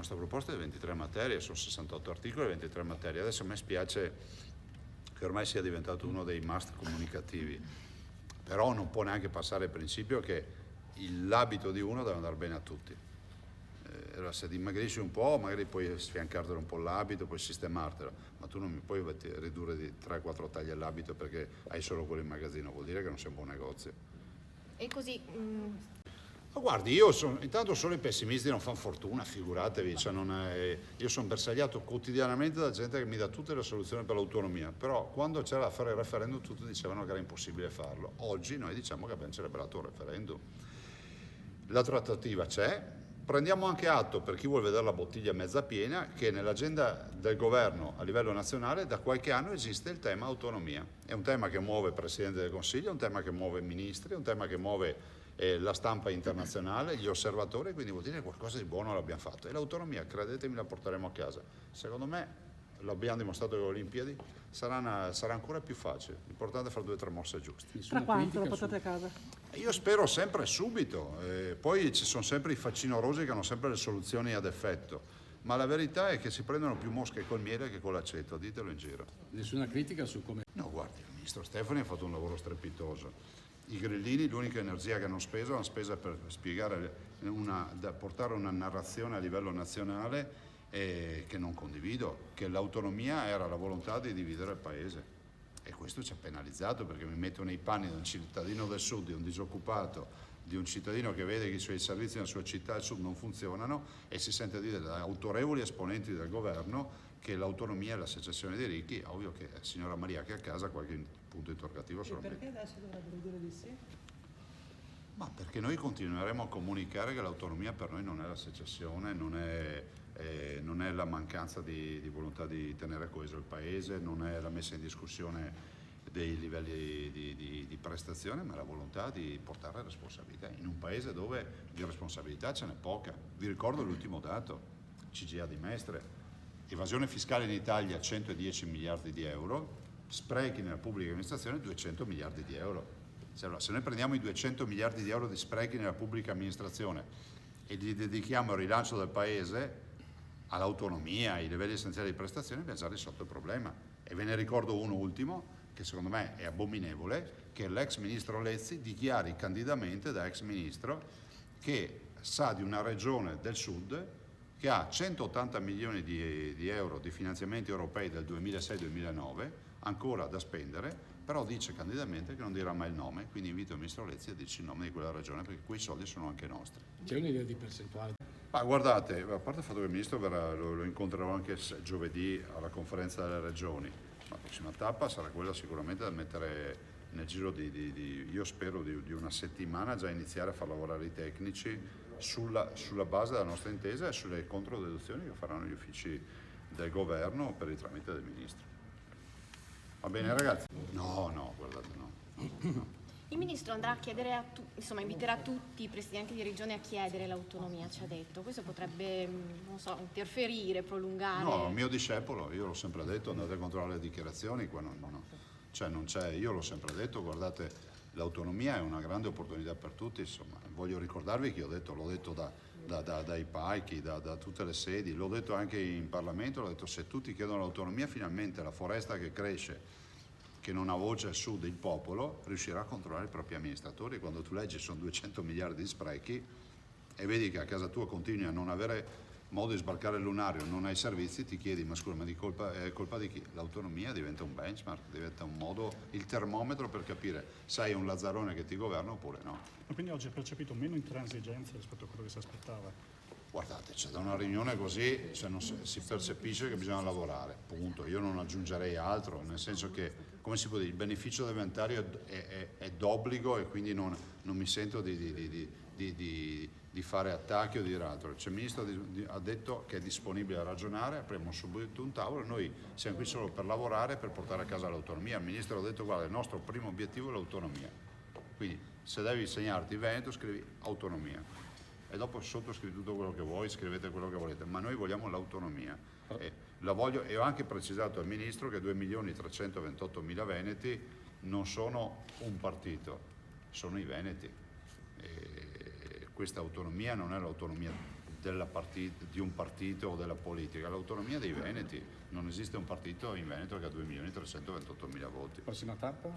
nostra proposta è 23 materie, sono 68 articoli e 23 materie. Adesso a me spiace che ormai sia diventato uno dei must comunicativi, però non può neanche passare il principio che l'abito di uno deve andare bene a tutti. Allora, se dimagrisci un po', magari puoi sfiancartelo un po' l'abito, puoi sistemartelo, ma tu non mi puoi ridurre di 3-4 taglie l'abito perché hai solo quello in magazzino, vuol dire che non sei un buon negozio. E così... Ma guardi, intanto solo i pessimisti non fanno fortuna, figuratevi, cioè io sono bersagliato quotidianamente da gente che mi dà tutte le soluzioni per l'autonomia, però quando c'era da fare il referendum tutti dicevano che era impossibile farlo. Oggi noi diciamo che abbiamo celebrato il referendum. La trattativa c'è, prendiamo anche atto, per chi vuole vedere la bottiglia mezza piena, che nell'agenda del governo a livello nazionale da qualche anno esiste il tema autonomia. È un tema che muove il Presidente del Consiglio, è un tema che muove i ministri, è un tema che muove la stampa internazionale, gli osservatori, quindi vuol dire che qualcosa di buono l'abbiamo fatto. E l'autonomia, credetemi, la porteremo a casa. Secondo me, lo abbiamo dimostrato alle Olimpiadi, sarà ancora più facile. L'importante è fare 2 o 3 mosse giuste. Tra quanto lo portate a casa? Io spero sempre subito, poi ci sono sempre i facinorosi che hanno sempre le soluzioni ad effetto, ma la verità è che si prendono più mosche col miele che con l'aceto, ditelo in giro. Nessuna critica su come... No, guardi, il ministro Stefani ha fatto un lavoro strepitoso. I grillini, l'unica energia che hanno speso, l'hanno spesa per spiegare, portare una narrazione a livello nazionale che non condivido, che l'autonomia era la volontà di dividere il paese. E questo ci ha penalizzato perché mi metto nei panni di un cittadino del sud, di un disoccupato, di un cittadino che vede che i suoi servizi nella sua città al sud non funzionano e si sente dire da autorevoli esponenti del governo che l'autonomia è la secessione dei ricchi. È ovvio che signora Maria che a casa qualche punto interrogativo se lo mette. Perché adesso dovrebbero dire di sì? Ma perché noi continueremo a comunicare che l'autonomia per noi non è la secessione, non è la mancanza di volontà di tenere coeso il paese, non è la messa in discussione dei livelli di prestazione, ma la volontà di portare responsabilità in un paese dove di responsabilità ce n'è poca. Vi ricordo l'ultimo dato, CGA di Mestre, evasione fiscale in Italia 110 miliardi di euro, sprechi nella pubblica amministrazione 200 miliardi di euro. Se noi prendiamo i 200 miliardi di euro di sprechi nella pubblica amministrazione e li dedichiamo al rilancio del paese, all'autonomia, ai livelli essenziali di prestazione, abbiamo già risolto il problema. E ve ne ricordo uno ultimo, che secondo me è abominevole, che l'ex ministro Lezzi dichiari candidamente da ex ministro che sa di una regione del sud che ha 180 milioni di euro di finanziamenti europei del 2006-2009 ancora da spendere, però dice candidamente che non dirà mai il nome, quindi invito il ministro Lezzi a dirci il nome di quella regione perché quei soldi sono anche nostri. C'è un'idea di percentuale? Ma guardate, a parte il fatto che il ministro lo incontrerò anche giovedì alla conferenza delle regioni, la prossima tappa sarà quella sicuramente da mettere nel giro io spero di una settimana già iniziare a far lavorare i tecnici sulla base della nostra intesa e sulle controdeduzioni che faranno gli uffici del governo per il tramite del ministro. Va bene ragazzi? No, guardate no. Il ministro andrà a chiedere inviterà tutti i presidenti di regione a chiedere l'autonomia, ci ha detto. Questo potrebbe, non so, interferire, prolungare. No, mio discepolo, io l'ho sempre detto, andate a controllare le dichiarazioni, qua non c'è, io l'ho sempre detto, guardate, l'autonomia è una grande opportunità per tutti, insomma, voglio ricordarvi che l'ho detto dai palchi, da tutte le sedi, l'ho detto anche in Parlamento, l'ho detto se tutti chiedono l'autonomia finalmente la foresta che cresce, che non ha voce al sud, il popolo, riuscirà a controllare i propri amministratori. Quando tu leggi sono 200 miliardi di sprechi e vedi che a casa tua continui a non avere modo di sbarcare il lunario, non hai servizi, ti chiedi ma scusa, ma è colpa di chi? L'autonomia diventa un benchmark, diventa un modo, il termometro per capire se hai un lazzarone che ti governa oppure no. Ma quindi oggi hai percepito meno intransigenza rispetto a quello che si aspettava? Guardate, c'è da una riunione così si percepisce che bisogna lavorare, punto. Io non aggiungerei altro, nel senso che, come si può dire, il beneficio dell'inventario è d'obbligo e quindi non mi sento di fare attacchi o di dire altro. Il ministro ha detto che è disponibile a ragionare, apriamo subito un tavolo, noi siamo qui solo per lavorare, per portare a casa l'autonomia. Il ministro ha detto guarda, il nostro primo obiettivo è l'autonomia, quindi se devi segnarti Veneto scrivi autonomia. E dopo sottoscrivi tutto quello che vuoi, scrivete quello che volete, ma noi vogliamo l'autonomia. E ho anche precisato al Ministro che 2.328.000 veneti non sono un partito, sono i veneti. E questa autonomia non è l'autonomia di un partito o della politica, l'autonomia dei veneti. Non esiste un partito in Veneto che ha 2.328.000 voti. Prossima tappa?